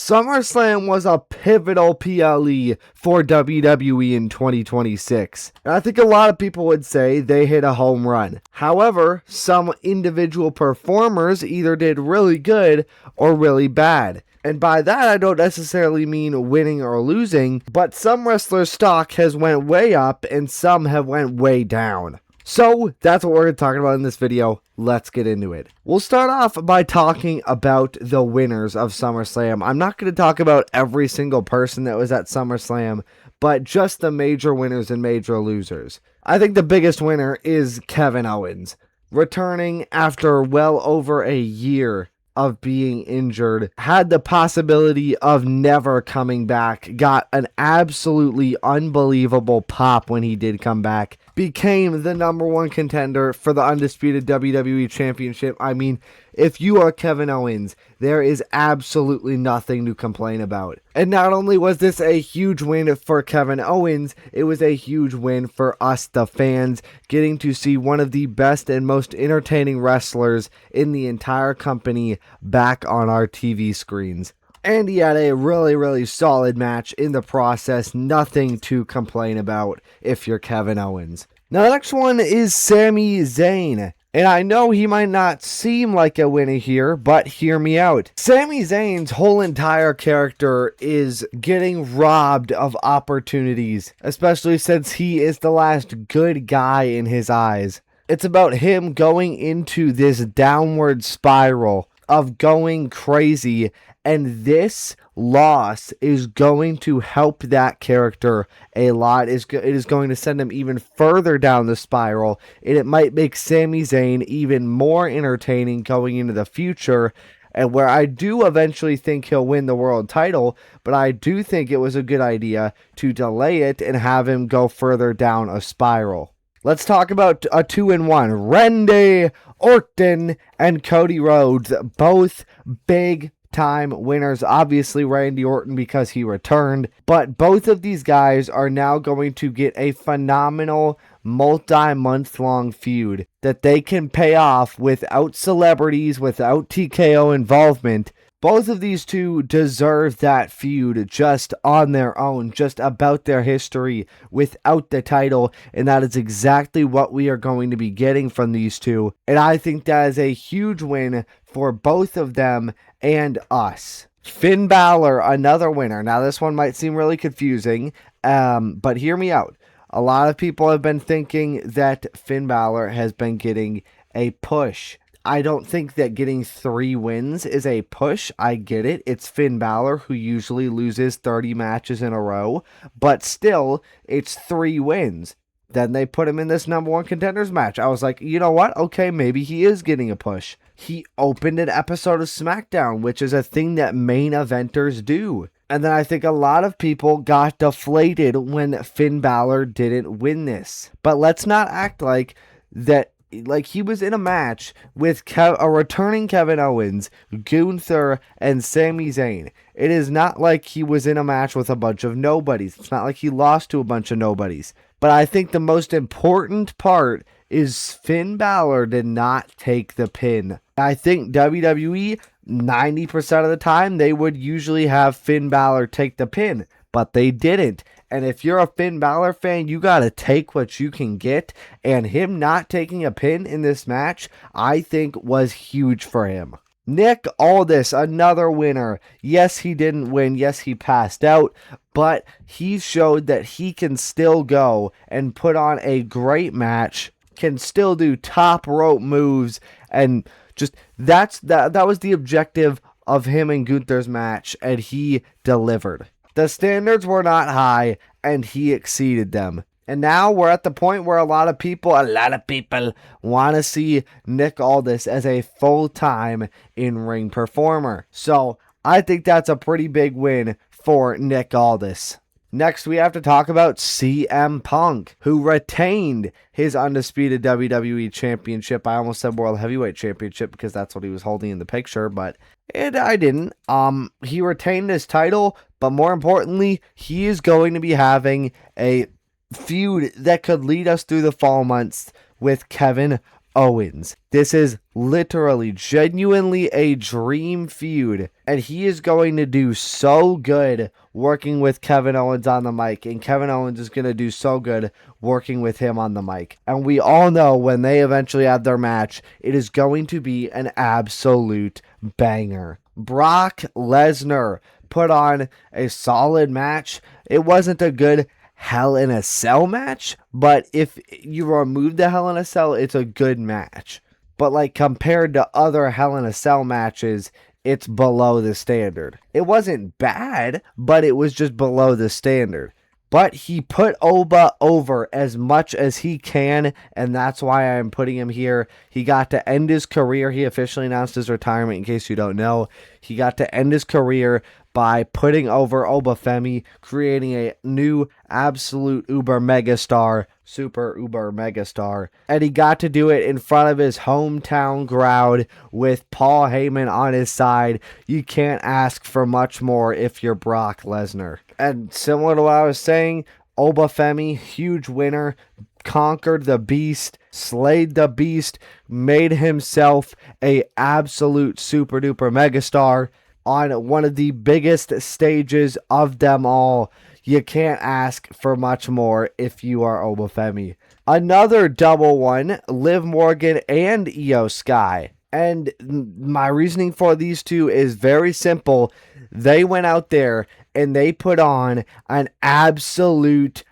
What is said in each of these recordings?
SummerSlam was a pivotal PLE for WWE in 2026. And I think a lot of people would say they hit a home run. However, some individual performers either did really good or really bad. And by that, I don't necessarily mean winning or losing, but some wrestlers' stock has went way up and some have went way down. So that's what we're going to talk about in this video. Let's get into it. We'll start off by talking about the winners of SummerSlam. I'm not going to talk about every single person that was at SummerSlam, but just the major winners and major losers. I think the biggest winner is Kevin Owens, returning after well over a year of being injured, had the possibility of never coming back, got an absolutely unbelievable pop when he did come back, became the #1 contender for the undisputed WWE Championship. I mean, if you are Kevin Owens, there is absolutely nothing to complain about. And not only was this a huge win for Kevin Owens, it was a huge win for us, the fans, getting to see one of the best and most entertaining wrestlers in the entire company back on our TV screens. And he had a really solid match in the process. Nothing to complain about if you're Kevin Owens. Now, the next one is Sami Zayn. And I know he might not seem like a winner here, but hear me out. Sami Zayn's whole entire character is getting robbed of opportunities, especially since he is the last good guy in his eyes. It's about him going into this downward spiral of going crazy, and this loss is going to help that character a lot. It is going to send him even further down the spiral, and it might make Sami Zayn even more entertaining going into the future, and where I do eventually think he'll win the world title, but I do think it was a good idea to delay it and have him go further down a spiral. Let's talk about a 2-in-1. Randy Orton and Cody Rhodes, both big time winners. Obviously Randy Orton because he returned, but both of these guys are now going to get a phenomenal multi-month long feud that they can pay off without celebrities, without TKO involvement. Both of these two deserve that feud just on their own, just about their history without the title, and that is exactly what we are going to be getting from these two. And I think that is a huge win for both of them and us. Finn Balor, another winner. Now this one might seem really confusing, but hear me out. A lot of people have been thinking that Finn Balor has been getting a push. I don't think that getting 3 wins is a push. I get it. It's Finn Balor, who usually loses 30 matches in a row, but still, it's 3 wins. Then they put him in this #1 contenders match. I was like, you know what? Okay, maybe he is getting a push. He opened an episode of SmackDown, which is a thing that main eventers do. And then I think a lot of people got deflated when Finn Balor didn't win this. But let's not act like he was in a match with a returning Kevin Owens, Gunther, and Sami Zayn. It is not like he was in a match with a bunch of nobodies. It's not like he lost to a bunch of nobodies. But I think the most important part is Finn Balor did not take the pin. I think WWE, 90% of the time, they would usually have Finn Balor take the pin, but they didn't. And if you're a Finn Balor fan, you got to take what you can get. And him not taking a pin in this match, I think was huge for him. Nick Aldis, another winner. Yes, he didn't win. Yes, he passed out. But he showed that he can still go and put on a great match, can still do top rope moves. And just that was the objective of him and Gunther's match. And he delivered. The standards were not high, and he exceeded them. And now we're at the point where a lot of people want to see Nick Aldis as a full-time in-ring performer. So I think that's a pretty big win for Nick Aldis. Next, we have to talk about CM Punk, who retained his undisputed WWE Championship. I almost said World Heavyweight Championship because that's what he was holding in the picture, but I didn't. He retained his title, but more importantly, he is going to be having a feud that could lead us through the fall months with Kevin Owens. This is literally, genuinely a dream feud, and he is going to do so good working with Kevin Owens on the mic, and Kevin Owens is going to do so good working with him on the mic. And we all know when they eventually have their match, it is going to be an absolute banger. Brock Lesnar put on a solid match. It wasn't a good Hell in a Cell match, but if you remove the Hell in a Cell, it's a good match. But like compared to other Hell in a Cell matches, it's below the standard. It wasn't bad, but it was just below the standard. But he put Oba over as much as he can, and that's why I'm putting him here. He got to end his career. He officially announced his retirement, in case you don't know. He got to end his career by putting over Oba Femi, creating a new absolute uber megastar, super uber megastar. And he got to do it in front of his hometown crowd with Paul Heyman on his side. You can't ask for much more if you're Brock Lesnar. And similar to what I was saying, Oba Femi, huge winner, conquered the beast, slayed the beast, made himself a absolute super duper megastar on one of the biggest stages of them all. You can't ask for much more if you are Oba Femi. Another double one, Liv Morgan and Io Sky. And my reasoning for these two is very simple. They went out there and they put on an absolute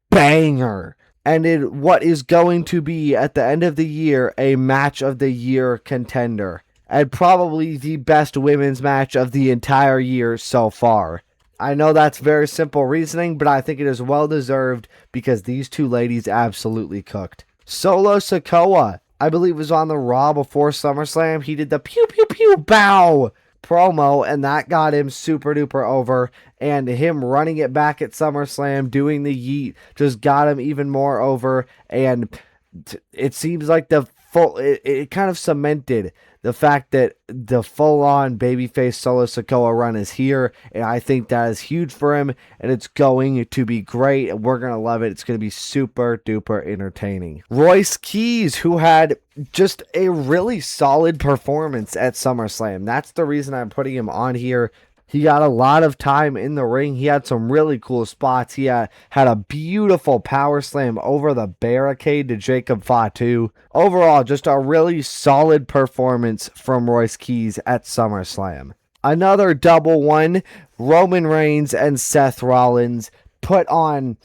banger. And in what is going to be, at the end of the year, a match of the year contender. And probably the best women's match of the entire year so far. I know that's very simple reasoning, but I think it is well deserved because these two ladies absolutely cooked. Solo Sikoa, I believe, was on the Raw before SummerSlam. He did the pew pew pew bow promo, and that got him super duper over. And him running it back at SummerSlam, doing the yeet, just got him even more over. And it seems like it kind of cemented the fact that the full-on babyface Solo Sikoa run is here, and I think that is huge for him, and it's going to be great, and we're going to love it. It's going to be super duper entertaining. Royce Keys, who had just a really solid performance at SummerSlam. That's the reason I'm putting him on here. He got a lot of time in the ring. He had some really cool spots. He had a beautiful power slam over the barricade to Jacob Fatu. Overall, just a really solid performance from Royce Keys at SummerSlam. Another double one, Roman Reigns and Seth Rollins put on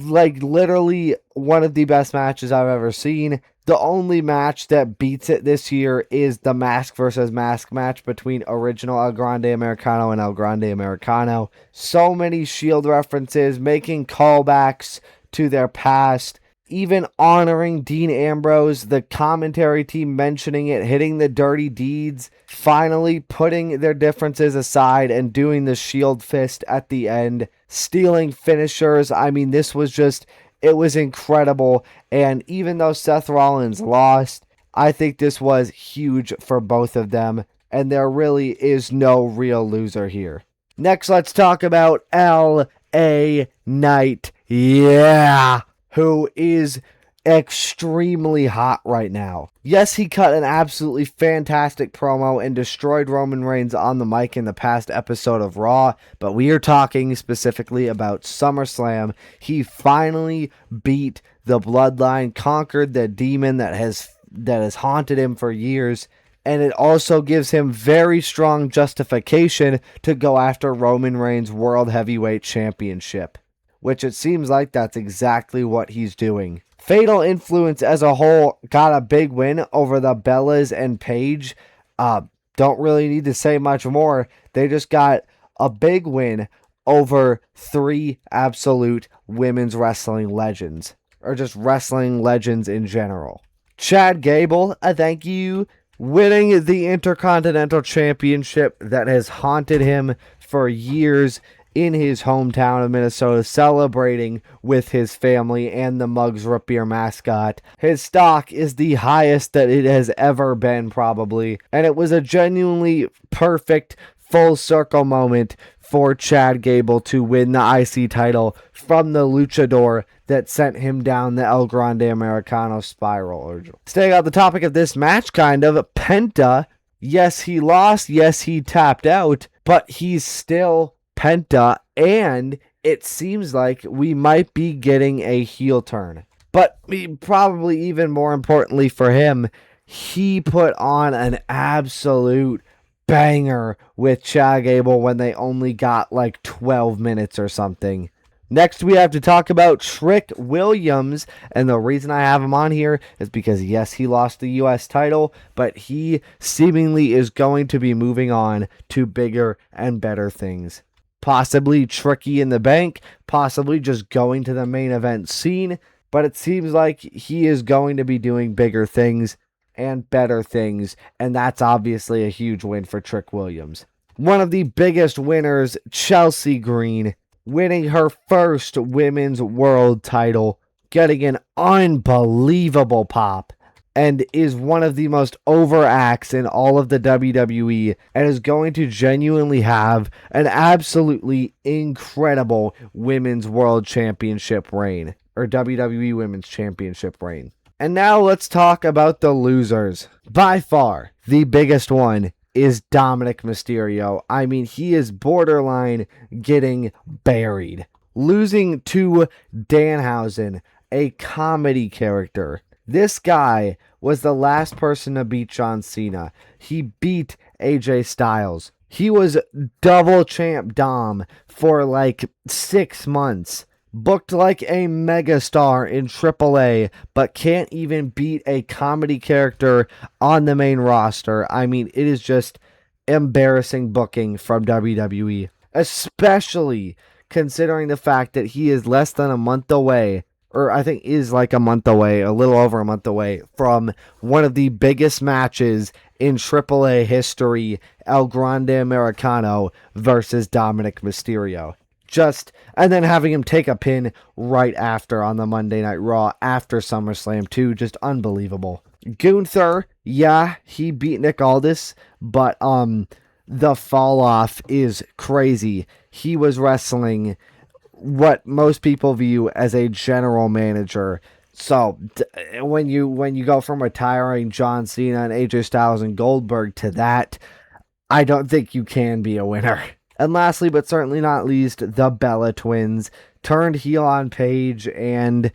like literally one of the best matches I've ever seen. The only match that beats it this year is the mask versus mask match between original El Grande Americano and El Grande Americano. So many Shield references, making callbacks to their past, even honoring Dean Ambrose, the commentary team mentioning it, hitting the dirty deeds, finally putting their differences aside and doing the Shield fist at the end, stealing finishers. I mean, this was just... it was incredible, and even though Seth Rollins lost, I think this was huge for both of them, and there really is no real loser here. Next, let's talk about L.A. Knight, who is extremely hot right now. Yes, he cut an absolutely fantastic promo and destroyed Roman Reigns on the mic in the past episode of Raw, but we are talking specifically about SummerSlam. He finally beat the Bloodline, conquered the demon that has haunted him for years, and it also gives him very strong justification to go after Roman Reigns' World Heavyweight Championship, which it seems like that's exactly what he's doing. Fatal Influence as a whole got a big win over the Bellas and Paige. Don't really need to say much more. They just got a big win over three absolute women's wrestling legends, or just wrestling legends in general. Chad Gable, thank you, winning the Intercontinental Championship that has haunted him for years in his hometown of Minnesota, celebrating with his family and the Muggs Root Beer mascot. His stock is the highest that it has ever been, probably, and it was a genuinely perfect full circle moment for Chad Gable to win the IC title from the luchador that sent him down the El Grande Americano spiral. Staying on the topic of this match, Penta, yes, he lost, yes, he tapped out, but he's still Penta, and it seems like we might be getting a heel turn. But probably even more importantly for him, he put on an absolute banger with Chad Gable when they only got like 12 minutes or something. Next, we have to talk about Trick Williams, and the reason I have him on here is because, yes, he lost the U.S. title, but he seemingly is going to be moving on to bigger and better things. Possibly Tricky in the Bank, possibly just going to the main event scene, but it seems like he is going to be doing bigger things and better things, and that's obviously a huge win for Trick Williams. One of the biggest winners, Chelsea Green, winning her first women's world title, getting an unbelievable pop, and is one of the most over acts in all of the WWE, and is going to genuinely have an absolutely incredible women's world championship reign, or WWE women's championship reign. And now let's talk about the losers. By far, the biggest one is Dominic Mysterio. I mean, he is borderline getting buried. Losing to Danhausen, a comedy character. This guy was the last person to beat John Cena. He beat AJ Styles. He was double champ Dom for like 6 months. Booked like a megastar in AAA, but can't even beat a comedy character on the main roster. I mean, it is just embarrassing booking from WWE, especially considering the fact that he is less than a month away, or I think is like a month away, a little over a month away, from one of the biggest matches in AAA history, El Grande Americano versus Dominic Mysterio. And then having him take a pin right after on the Monday Night Raw after SummerSlam too, just unbelievable. Gunther, yeah, he beat Nick Aldis, but the fall off is crazy. He was wrestling what most people view as a general manager. So when you go from retiring John Cena and AJ Styles and Goldberg to that, I don't think you can be a winner. And lastly, but certainly not least, the Bella Twins turned heel on Paige, and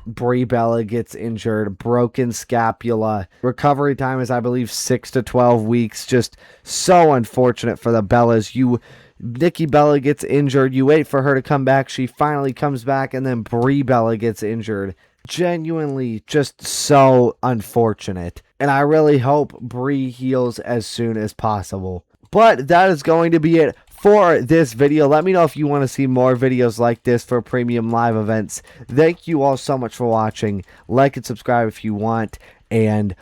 Brie Bella gets injured, broken scapula. Recovery time is, I believe, 6 to 12 weeks. Just so unfortunate for the Bellas. Nikki Bella gets injured. You wait for her to come back. She finally comes back, and then Brie Bella gets injured. Genuinely just so unfortunate. And I really hope Brie heals as soon as possible. But that is going to be it for this video. Let me know if you want to see more videos like this for premium live events. Thank you all so much for watching. Like and subscribe if you want, and